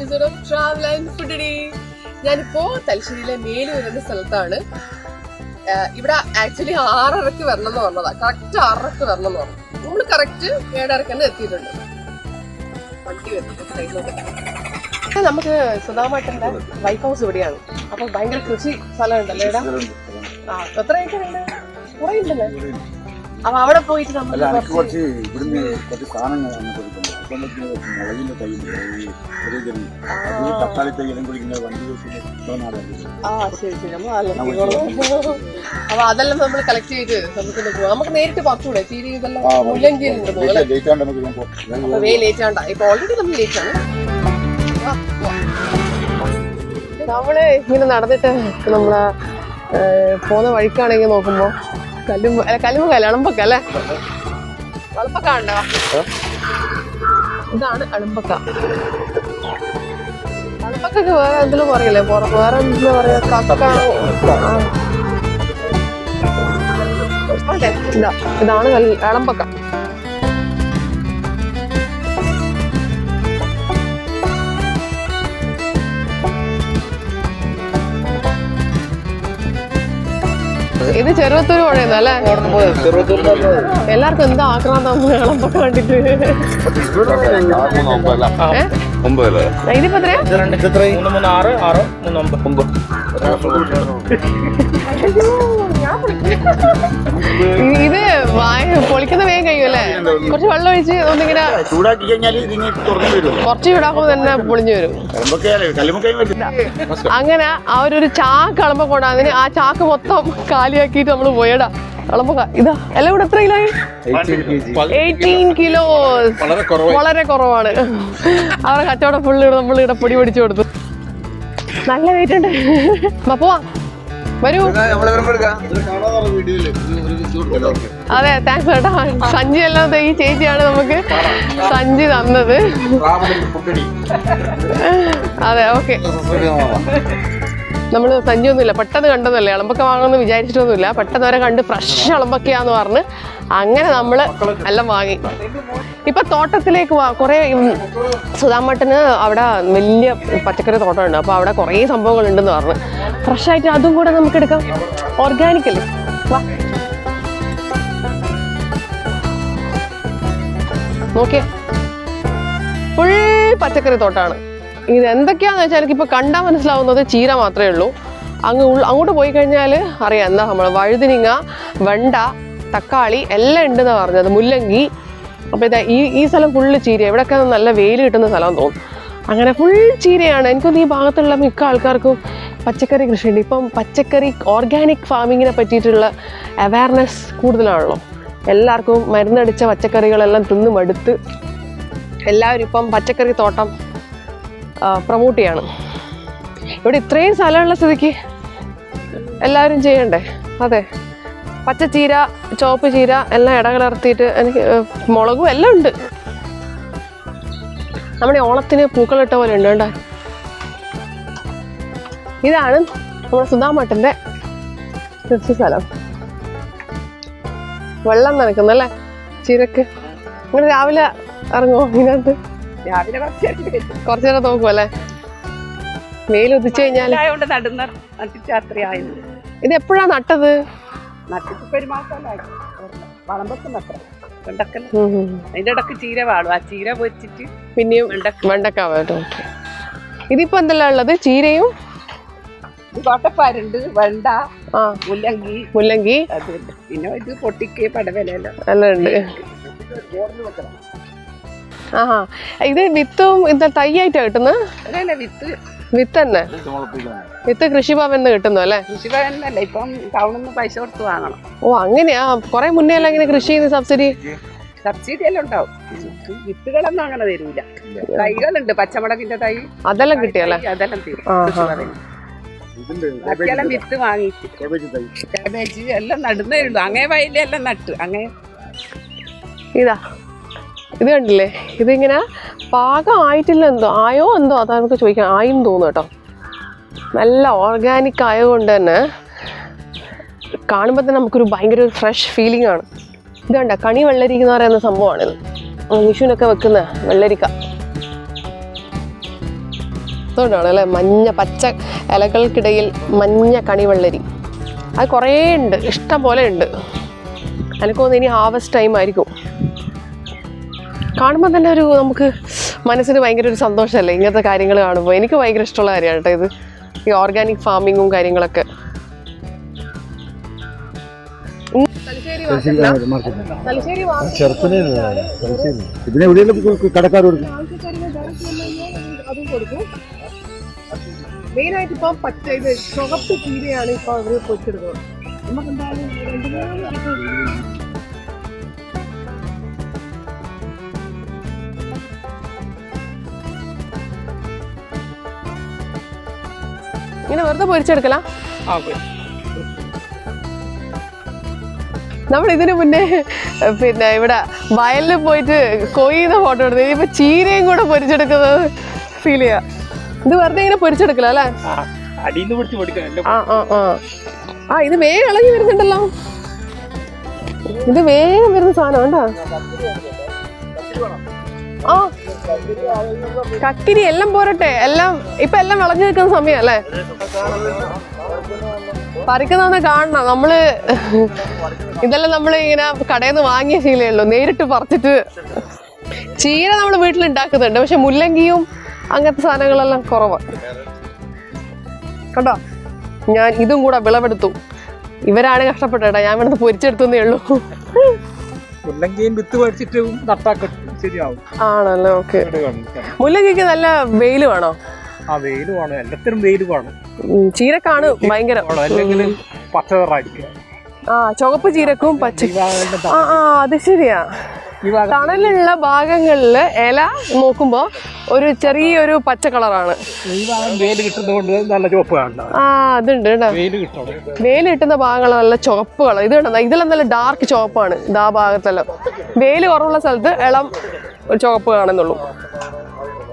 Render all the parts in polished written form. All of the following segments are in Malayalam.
Episode of travel and food. ഞാനിപ്പോ തലശ്ശേരിയിലെ മേലൂർ എന്ന സ്ഥലത്താണ്. ഇവിടെ ആക്ച്വലി 6:30 വരണം എന്ന് പറഞ്ഞതാ. കറക്റ്റ് 6:30 വരണം എന്ന് പറഞ്ഞു. നമ്മള് കറക്റ്റ് 7:30 തന്നെ എത്തിയിട്ടുണ്ട്. വണ്ടി വരുന്നത് നമുക്ക് സുധാമാട്ടന്റെ വൈഫ് ഹൗസ് ഇവിടെയാണ്. അപ്പൊ ഭയങ്കര കൃഷി സ്ഥലം ഉണ്ടല്ലോ ഇവിടെ. എത്ര ഏക്കർ ഉണ്ട്? കുറെ ഉണ്ടല്ലേ? അപ്പൊ അവിടെ പോയിട്ട് അപ്പൊ അതെല്ലാം നമ്മൾ കളക്ട് ചെയ്ത് നമുക്ക് പോവാം. നമുക്ക് നേരിട്ട് കുറച്ചുകൂടെ ചീരി ഇതെല്ലാം മുല്ലങ്കിയിലുണ്ട്. വേ ലേറ്റ് ആണ്ട. ഇപ്പൊ ഓൾറെഡി നമ്മൾ ലേറ്റ് ആണ്. നമ്മള് ഇങ്ങനെ നടന്നിട്ട് നമ്മളെ പോകുന്ന വഴിക്കാണെങ്കിൽ നോക്കുമ്പോ കല്ലുമ്പ അളമ്പക്ക അല്ലേ? അളമ്പക്ക ഉണ്ടോ? ഇതാണ് അളമ്പക്ക. അളമ്പക്കൊക്കെ വേറെ എന്തെങ്കിലും പറയില്ലേ? വേറെ എന്തെങ്കിലും പറയാ? ഇതാണ് അളമ്പക്ക. ഇത് ചെറുവത്തൂർ പുഴയെന്ന് അല്ലേ? എല്ലാവർക്കും എന്താ ആക്രാന്തം ഇളമ്പൊക്കെ കണ്ടിട്ട്. ഇതിപ്പോ ഇത് പൊളിക്കുന്ന വേഗം കഴിയുമല്ലേ? കുറച്ച് വെള്ളം ഒഴിച്ച് ഒന്നിങ്ങനെ കുറച്ച് ചൂടാക്കുമ്പോ തന്നെ പൊളിഞ്ഞു വരും. അങ്ങനെ ആ ഒരു ചാക്ക് അളമ്പ കൊണ്ടാതിന് ആ ചാക്ക് മൊത്തം കാലിയാക്കിയിട്ട് നമ്മള് പോയടാ. അളമ്പക്ക ഇതാ എല്ലാം കൂടെ എത്ര കിലോ? 18 കിലോ. വളരെ കുറവാണ്. അവരുടെ കച്ചവടം ഫുള്ള് നമ്മളിവിടെ പൊടി പൊടിച്ചു കൊടുത്തു. നല്ല വെയിറ്റ് ഉണ്ട്. പോവാ വരൂ. അതെ, താങ്ക്സ് കേട്ടോ. സഞ്ചി എല്ലാം ഈ ചേച്ചിയാണ് നമുക്ക് സഞ്ചി തന്നത്. അതെ, ഓക്കെ. നമ്മള് സഞ്ചിയൊന്നുമില്ല, പെട്ടെന്ന് കണ്ടതല്ലേ. അളമ്പക്ക വാങ്ങുമെന്ന് വിചാരിച്ചിട്ടൊന്നുമില്ല. പെട്ടെന്ന് വരെ കണ്ട് ഫ്രഷ് അളമ്പക്കയാന്ന് പറഞ്ഞ് അങ്ങനെ നമ്മള് എല്ലാം വാങ്ങി. ഇപ്പൊ തോട്ടത്തിലേക്ക് കുറെ സുധാമട്ടന് അവിടെ വലിയ പച്ചക്കറി തോട്ടമുണ്ട്. അപ്പൊ അവിടെ കുറെ സംഭവങ്ങൾ ഉണ്ടെന്ന് പറഞ്ഞു. ഫ്രഷ് ആയിട്ട് അതും കൂടെ നമുക്ക് എടുക്കാം. ഓർഗാനിക്കല്ലേ. വാ നോക്കിയേ, ഫുൾ പച്ചക്കറി തോട്ടാണ്. ഇത് എന്തൊക്കെയാന്ന് വെച്ചാൽ എനിക്കിപ്പോൾ കണ്ടാൽ മനസ്സിലാവുന്നത് ചീര മാത്രമേ ഉള്ളൂ. അങ്ങോട്ട് പോയി കഴിഞ്ഞാൽ അറിയാം എന്താ നമ്മൾ വഴുതിനിങ്ങ, വെണ്ട, തക്കാളി എല്ലാം ഉണ്ടെന്നാണ് പറഞ്ഞത്. മുല്ലങ്കി. അപ്പോൾ ഇതാ ഈ സ്ഥലം ഫുള്ള് ചീര. ഇവിടെയൊക്കെ നല്ല വെയിൽ കിട്ടുന്ന സ്ഥലം തോന്നും. അങ്ങനെ ഫുൾ ചീരയാണ്. എനിക്കൊന്ന് ഈ ഭാഗത്തുള്ള മിക്ക ആൾക്കാർക്കും പച്ചക്കറി കൃഷിയുണ്ട്. ഇപ്പം പച്ചക്കറി ഓർഗാനിക് ഫാമിങ്ങിനെ പറ്റിയിട്ടുള്ള അവയർനെസ് കൂടുതലാണല്ലോ. എല്ലാവർക്കും മരുന്നടിച്ച പച്ചക്കറികളെല്ലാം തിന്ന് മടുത്ത് എല്ലാവരും ഇപ്പം പച്ചക്കറി തോട്ടം പ്രൊമോട്ട് ചെയ്യാണ്. ഇവിടെ ഇത്രയും സ്ഥലമുള്ള സ്ഥിതിക്ക് എല്ലാവരും ചെയ്യണ്ടേ? അതെ, പച്ചച്ചീര, ചുവപ്പ് ചീര എല്ലാം ഇടകലർത്തിയിട്ട് എനിക്ക് മുളകും എല്ലാം ഉണ്ട്. നമ്മുടെ ഓണത്തിന് പൂക്കളിട്ട പോലെ ഉണ്ട് കേട്ടോ. ഇതാണ് നമ്മുടെ സുധാമട്ടന്റെ കൃഷി സ്ഥലം. വെള്ളം നനക്കുന്നല്ലേ ചീരക്ക്. നിങ്ങൾ രാവിലെ ഇറങ്ങുമോ ഇതിനകത്ത്? രാവിലെ കുറച്ചു നേരം നോക്കും അല്ലേ? വെയിൽ ഉദിച്ചു കഴിഞ്ഞാൽ. ഇത് എപ്പോഴാ നട്ടത്? അതിന്റെ ഇടക്ക് ചീര വാടും. ആ ചീര പൊരിച്ചിട്ട് പിന്നെയും വെണ്ടക്ക. ഇതിപ്പോ എന്തെല്ലാം ഉള്ളത്? ചീരയും കോട്ടപ്പാരുണ്ട്, വെണ്ട, മുല്ലങ്കി, പിന്നെ ഇത് പൊട്ടിക്ക് പടവലല്ലോ എല്ലാം ഉണ്ട്. ആഹാ, ഇത് വിത്തും എന്താ തൈയായിട്ടാ കിട്ടുന്നത്? വിത്ത് തന്നെ. വിത്ത് കൃഷിഭവൻ കിട്ടുന്നു അല്ലേ? കൃഷിഭവനല്ല, ഇപ്പം ടൗണിൽ നിന്ന് പൈസ കൊടുത്ത് വാങ്ങണം. ഓ അങ്ങനെയാ. കുറെ മുന്നേ അല്ല ഇങ്ങനെ കൃഷി ചെയ്യുന്ന സബ്സിഡി എല്ലാം ഉണ്ടാവും. വിത്തുകളൊന്നും അങ്ങനെ തരൂല. തൈകളുണ്ട്, പച്ചമുളകിന്റെ തൈ അതെല്ലാം കിട്ടിയല്ലേ? അതെല്ലാം തരും കൃഷിഭവൻ. ബാക്കിയെല്ലാം വിത്ത് വാങ്ങിയിട്ട് കാബേജ് എല്ലാം നടുന്നേ ഉള്ളൂ. അങ്ങേ വയലെല്ലാം നട്ടു. അങ്ങേ ഇതാ ഇത് കണ്ടില്ലേ? ഇതിങ്ങനെ പാകം ആയിട്ടില്ല. ആയോ എന്തോ അതാ നമുക്ക് ചോദിക്കാം. ആയെന്ന് തോന്നുന്നു കേട്ടോ. നല്ല ഓർഗാനിക് ആയതുകൊണ്ട് തന്നെ കാണുമ്പോൾ തന്നെ നമുക്കൊരു ഭയങ്കര ഒരു ഫ്രഷ് ഫീലിംഗ് ആണ്. ഇത് കണ്ട കണി വെള്ളരിക്ക എന്ന് പറയുന്ന സംഭവമാണിത്. വിഷുവിനൊക്കെ വെക്കുന്ന വെള്ളരിക്ക. അതുകൊണ്ടാണ് അല്ലേ മഞ്ഞ പച്ച ഇലകൾക്കിടയിൽ മഞ്ഞ കണിവെള്ളരി. അത് കുറേ ഉണ്ട്, ഇഷ്ടം പോലെ ഉണ്ട്. എനിക്ക് തോന്നുന്നു ഇനി ഹാർവസ്റ്റ് ടൈം ആയിരിക്കും. കാണുമ്പോൾ തന്നെ ഒരു നമുക്ക് മനസ്സിന് ഭയങ്കര ഒരു സന്തോഷമല്ലേ ഇങ്ങനത്തെ കാര്യങ്ങൾ കാണുമ്പോൾ. എനിക്ക് ഭയങ്കര ഇഷ്ടമുള്ള കാര്യമാണ് കേട്ടോ ഇത്, ഈ ഓർഗാനിക് ഫാമിങ്ങും കാര്യങ്ങളൊക്കെ. മെയിനായിട്ട് ഇപ്പൊ പച്ച ഇത് ചുവപ്പ് ചീരയാണ് ഇപ്പൊ അവര് പൊരിച്ചെടുക്കുന്നത്. നമുക്ക് എന്തായാലും ഇങ്ങനെ വെറുതെ പൊരിച്ചെടുക്കല. നമ്മൾ ഇതിനു മുന്നേ പിന്നെ ഇവിടെ വയലിൽ പോയിട്ട് കൊയ്യുന്ന ഫോട്ടോ എടുത്ത് ഇപ്പൊ ചീരയും കൂടെ പൊരിച്ചെടുക്കുന്നത് ഫീൽ ചെയ്യാം. ഇത് വെറുതെ ഇങ്ങനെ പൊരിച്ചെടുക്കല അല്ലേ? ആ ഇത് വേഗം ഇളകി വരുന്നുണ്ടല്ലോ. ഇത് വേഗം വരുന്ന സാധനം കണ്ടാ. ആ കക്കിരി എല്ലാം പോരട്ടെ, എല്ലാം ഇപ്പൊ എല്ലാം വിളഞ്ഞു നിൽക്കുന്ന സമയം അല്ലേ? പറിക്കുന്ന കാണണം നമ്മള്. ഇതെല്ലാം നമ്മൾ ഇങ്ങനെ കടയിൽ നിന്ന് വാങ്ങിയ ശീലമുള്ളൂ, നേരിട്ട് പറിച്ചിട്ട്. ചീര നമ്മൾ വീട്ടിൽ ഉണ്ടാക്കുന്നുണ്ട്, പക്ഷെ മുല്ലങ്കിയും അങ്ങനത്തെ സാധനങ്ങളെല്ലാം കുറവാണ് കണ്ടോ. ഞാൻ ഇതും കൂടെ വിളവെടുത്തു. ഇവരാണ് കഷ്ടപ്പെട്ടേട്ടാ, ഞാൻ ഇവിടുന്ന് പൊരിച്ചെടുത്തേ ഉള്ളൂ. ആണല്ലോ, ഓക്കെ. മുല്ലങ്കിക്ക് നല്ല വെയിൽ വേണോ? ചീരക്കാണ് ഭയങ്കര. ആ ചുവപ്പ് ചീരക്കും പച്ച. ആ അത് ശരിയാ. തണലുള്ള ഭാഗങ്ങളില് ഇല നോക്കുമ്പോ ഒരു ചെറിയൊരു പച്ച കളറാണ്. ആ അതുണ്ട് കേട്ടോ, വെയിൽ കിട്ടുന്ന ഭാഗങ്ങൾ നല്ല ചുവപ്പ് കളർ. ഇത് കണ്ടോ, ഇതെല്ലാം നല്ല ഡാർക്ക് ചുവപ്പാണ്. ഇതാ ഭാഗത്തെല്ലാം വെയിൽ കുറവുള്ള സ്ഥലത്ത് ഇളം ചുവപ്പ് കാണുന്നുള്ളൂ.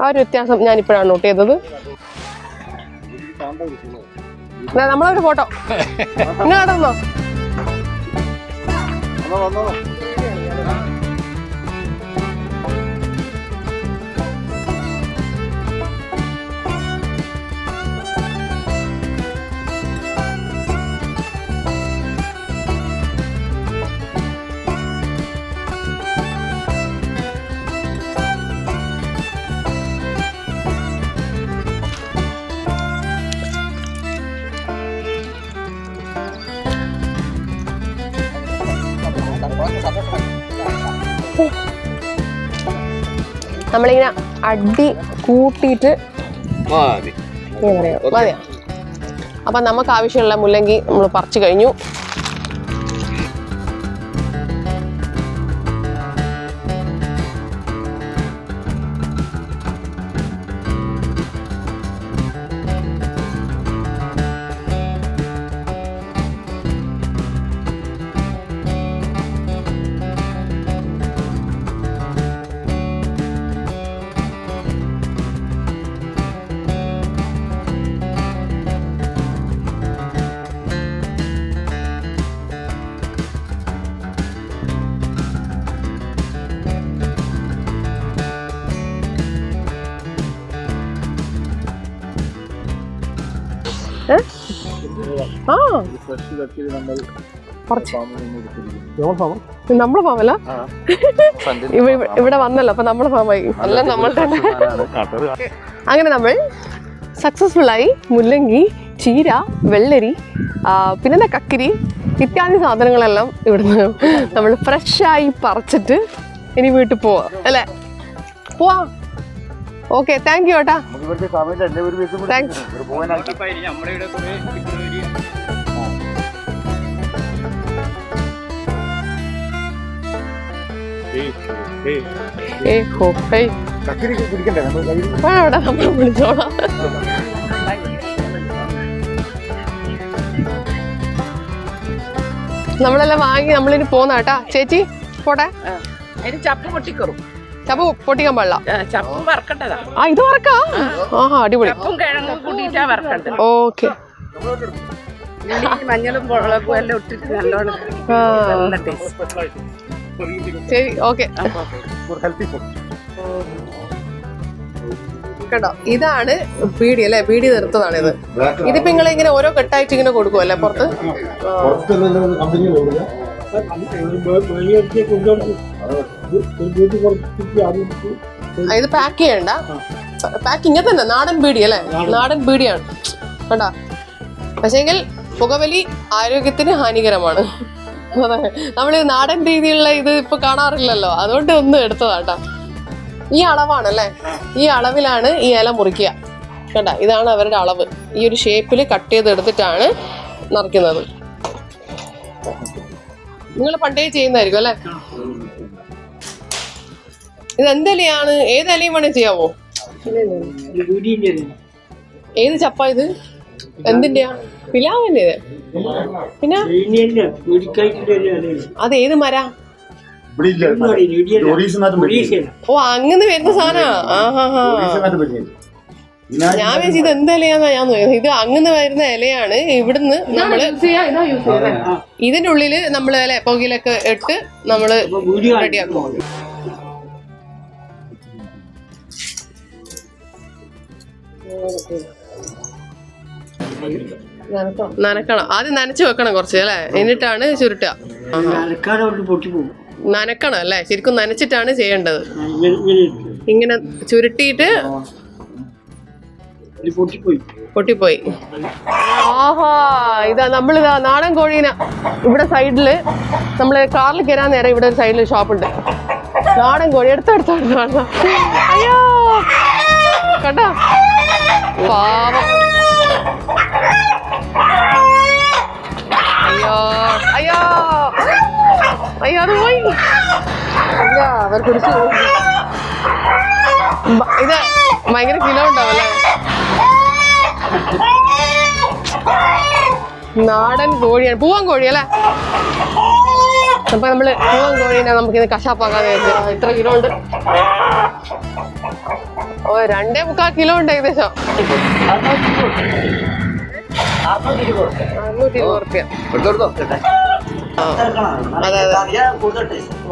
ആ ഒരു വ്യത്യാസം ഞാൻ ഇപ്പോഴാണ് നോട്ട് ചെയ്തത്. നമ്മളൊരു ഫോട്ടോ ഇങ്ങനെ നടന്നോ. നമ്മളിങ്ങനെ അടി കൂട്ടിയിട്ട് മതിയാ. അപ്പം നമുക്ക് ആവശ്യമുള്ള മുല്ലങ്കി നമ്മൾ പറിച്ചു കഴിഞ്ഞു. നമ്മളെ ഫാമല്ല, ഇവിടെ വന്നല്ലോ, അപ്പൊ നമ്മളെ ഫാമായി അല്ല നമ്മൾ തന്നെ. അങ്ങനെ നമ്മൾ സക്സസ്ഫുൾ ആയി മുല്ലങ്കി, ചീര, വെള്ളരി, പിന്നെന്താ കക്കിരി ഇത്യാദി സാധനങ്ങളെല്ലാം ഇവിടുന്ന് നമ്മൾ ഫ്രഷായി പറിച്ചിട്ട് ഇനി വീട്ടിൽ പോവാ അല്ലേ? പോവാ. ഓക്കെ, താങ്ക് യു ഏട്ടാ. താങ്ക്സ്. നമ്മൾ വിളിച്ചോളാം. നമ്മളെല്ലാം വാങ്ങി നമ്മളിനി പോന്ന കേട്ടാ. ചേച്ചി പോട്ടെ. ചപ്പ് പൊട്ടിക്കറും. ചപ്പ് പൊട്ടിക്കാൻ പാടില്ല, ചപ്പ് വറക്കണ്ടതാ. ആ ഇത് വറക്കാ. ആഹാ അടിപൊളി. ഓക്കെ. മഞ്ഞളും മുളകും എല്ലാം ഇട്ടിട്ട് നല്ലോണം. ശരി, ഓക്കെ. കേട്ടോ ഇതാണ് പീടി അല്ലെ, പീടി നിർത്തതാണ് ഇത്. ഇതിപ്പോ നിങ്ങൾ ഇങ്ങനെ ഓരോ കെട്ടായിട്ട് ഇങ്ങനെ കൊടുക്കുമല്ലേ പുറത്ത്? ഇത് പാക്ക് ചെയ്യണ്ട, പാക്ക് ഇങ്ങനെ തന്നെ നാടൻ പീടി അല്ലെ, നാടൻ പീടിയാണ് കേട്ടാ. പക്ഷേങ്കിൽ പുകവലി ആരോഗ്യത്തിന് ഹാനികരമാണ്. അതെ, നമ്മൾ നാടൻ രീതിയിലുള്ള ഇത് ഇപ്പൊ കാണാറില്ലല്ലോ, അതുകൊണ്ട് ഒന്ന് എടുത്തതാട്ടാ. ഈ അളവാണല്ലേ, ഈ അളവിലാണ് ഈ ഇല മുറിക്കുക കേട്ടാ. ഇതാണ് അവരുടെ അളവ്. ഈ ഒരു ഷേപ്പിൽ കട്ട് ചെയ്തെടുത്തിട്ടാണ് നിറയ്ക്കുന്നത്. നിങ്ങൾ പണ്ടേ ചെയ്യുന്നതായിരിക്കും അല്ലേ? ഇത് എന്തിലയാണ്, ഏത് ഇലയും വേണേ ചെയ്യാവോ? ഏത് ചപ്പ ഇത്? എന്തിന്റെയാ? പിലാവിന്റെ? പിന്നെ അത് ഏത് മര? ഓ അങ്ങനെ വരുന്ന സാധനാ. ഞാൻ വെച്ച് ഇത് എന്ത് ഇലയാന്നാ ഞാൻ നോക്കുന്നത്. ഇത് അങ്ങനെ വരുന്ന ഇലയാണ്. ഇവിടുന്ന് നമ്മള് ഇതിന്റെ ഉള്ളില് നമ്മള് അല്ലെ പുകയിലൊക്കെ ഇട്ട് നമ്മള് റെഡിയാക്കും. നനക്കണം, ആദ്യം നനച്ചു വെക്കണം കുറച്ച് അല്ലെ, എന്നിട്ടാണ് ചുരുട്ടുക. നനക്കണം അല്ലെ, ശരിക്കും നനച്ചിട്ടാണ് ചെയ്യേണ്ടത്. ഇങ്ങനെ ചുരുട്ടിയിട്ട് പൊട്ടിപ്പോയി. ആഹാ, ഇതാ നമ്മളിതാ നാടൻ കോഴീനെ ഇവിടെ സൈഡില് നമ്മള് കാറിൽ കയറാൻ നേരം ഇവിടെ ഒരു സൈഡില് ഷോപ്പുണ്ട്. നാടൻ കോഴി എടുത്തെടുത്തോ. അയ്യോ കണ്ടോ പാവം. അയ്യോ അയ്യോ അയ്യോ അത് പോയി. അല്ല അവർ കുടിച്ചു. ഇത് ഭയങ്കര കിലോ ഉണ്ടാവല്ലേ. നാടൻ കോഴിയാണ്, പൂവൻ കോഴി അല്ലേ. അപ്പൊ നമ്മള് പൂവൻ കോഴീനെ നമുക്കിത് കശാപ്പാക്കാതെ ഇത്ര കിലോ ഉണ്ട്. ഓ 2.25 കിലോ ഉണ്ട് ഏകദേശം. 620 അതെ അതെ,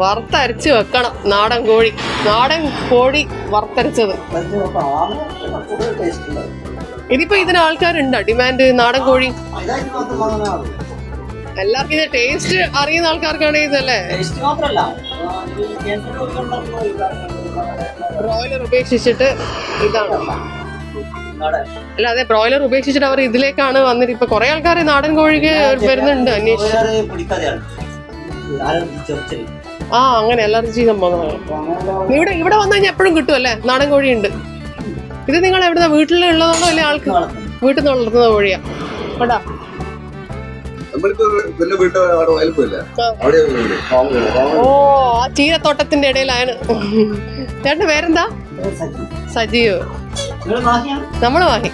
വറുത്തരച്ച് വെക്കണം. നാടൻ കോഴി വറുത്തരച്ചത്. ഇതിപ്പോ ഇതിന് ആൾക്കാരുണ്ടോ ഡിമാൻഡ്? നാടൻ കോഴി എല്ലാവർക്കും ഇത് ടേസ്റ്റ് അറിയുന്ന ആൾക്കാർക്കാണ് ഇതല്ലേ. ബ്രോയിലർ ഉപേക്ഷിച്ചിട്ട് ഇതാണ്. അല്ല അതെ, ബ്രോയിലർ ഉപേക്ഷിച്ചിട്ട് അവർ ഇതിലേക്കാണ് വന്നിട്ട്. ഇപ്പൊ കുറെ ആൾക്കാർ നാടൻ കോഴിക്ക് വരുന്നുണ്ട് അന്വേഷിച്ച്. ആ അങ്ങനെ അലർജി സംഭവം. ഇവിടെ വന്നു കഴിഞ്ഞാൽ എപ്പോഴും കിട്ടും അല്ലേ നാടൻ കോഴി ഉണ്ട്. ഇത് നിങ്ങൾ എവിടുന്ന, വീട്ടിലുള്ളതാണോ അല്ലെ ആൾക്ക് വീട്ടിൽ നിന്ന് വളർത്തുന്ന കോഴിയാ? കേട്ടാ ഓ ആ ചീരത്തോട്ടത്തിന്റെ ഇടയിലാണ്. ചേട്ടന്റെ പേരെന്താ? സജീവ്. നമ്മള് വാങ്ങി.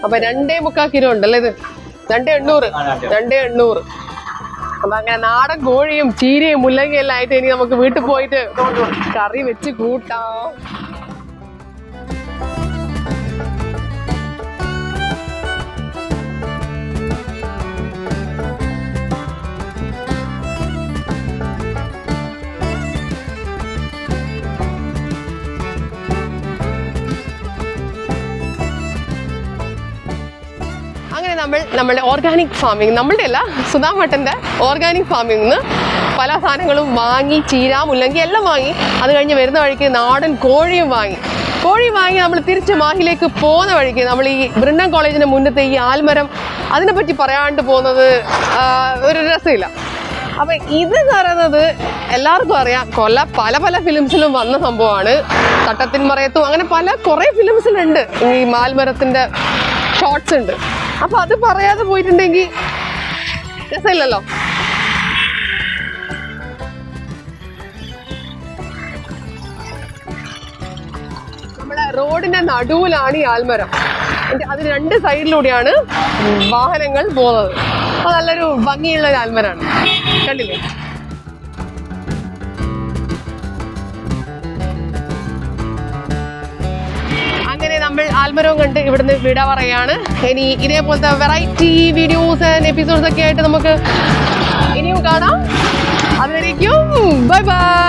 അപ്പൊ 2.25 കിലോ ഉണ്ടല്ലേ ഇത്? 2.800. അപ്പൊ അങ്ങനെ നാടൻ കോഴിയും ചീരയും മുല്ലങ്ങയും എല്ലാം ആയിട്ട് ഇനി നമുക്ക് വീട്ടിൽ പോയിട്ട് കറി വെച്ച് കൂട്ടാം. അങ്ങനെ നമ്മളുടെ ഓർഗാനിക് ഫാമിംഗ്, നമ്മളുടെ അല്ല സുധാമട്ടൻ്റെ ഓർഗാനിക് ഫാമിംഗ് നിന്ന് പല സാധനങ്ങളും വാങ്ങി, ചീര മുല്ലങ്കി എല്ലാം വാങ്ങി. അത് കഴിഞ്ഞ് വരുന്ന വഴിക്ക് നാടൻ കോഴി വാങ്ങി നമ്മൾ തിരിച്ച് മാഹിലേക്ക് പോകുന്ന വഴിക്ക് നമ്മൾ ഈ ബ്രിണ്ടൻ കോളേജിൻ്റെ മുന്നത്തെ ഈ ആൽമരം, അതിനെപ്പറ്റി പറയാണ്ട് പോകുന്നത് ഒരു രസമില്ല. അപ്പം ഇത് പറയുന്നത് എല്ലാവർക്കും അറിയാം, പല ഫിലിംസിലും വന്ന സംഭവമാണ്. തട്ടത്തിൻ മറയത്തും അങ്ങനെ കുറേ ഫിലിംസിലുണ്ട് ഈ ആൽമരത്തിൻ്റെ ഷോർട്സ് ഉണ്ട്. അപ്പൊ അത് പറയാതെ പോയിട്ടുണ്ടെങ്കിൽ രസമില്ലല്ലോ. നമ്മുടെ റോഡിന്റെ നടുവിലാണ് ഈ ആൽമരം. അതിന് 2 സൈഡിലൂടെയാണ് വാഹനങ്ങൾ പോകുന്നത്. അത് നല്ലൊരു ഭംഗിയുള്ള ഒരു ആൽമരമാണ്, കണ്ടില്ലേ? അമ്പലവും കണ്ട് ഇവിടുന്ന് വിട പറയാണ്. ഇനി ഇതേപോലത്തെ വെറൈറ്റി വീഡിയോസ് ആൻഡ് എപ്പിസോഡ്സ് ഒക്കെ ആയിട്ട് നമുക്ക് ഇനിയും കാണാം. അതുവരേക്കും ബൈ ബൈ.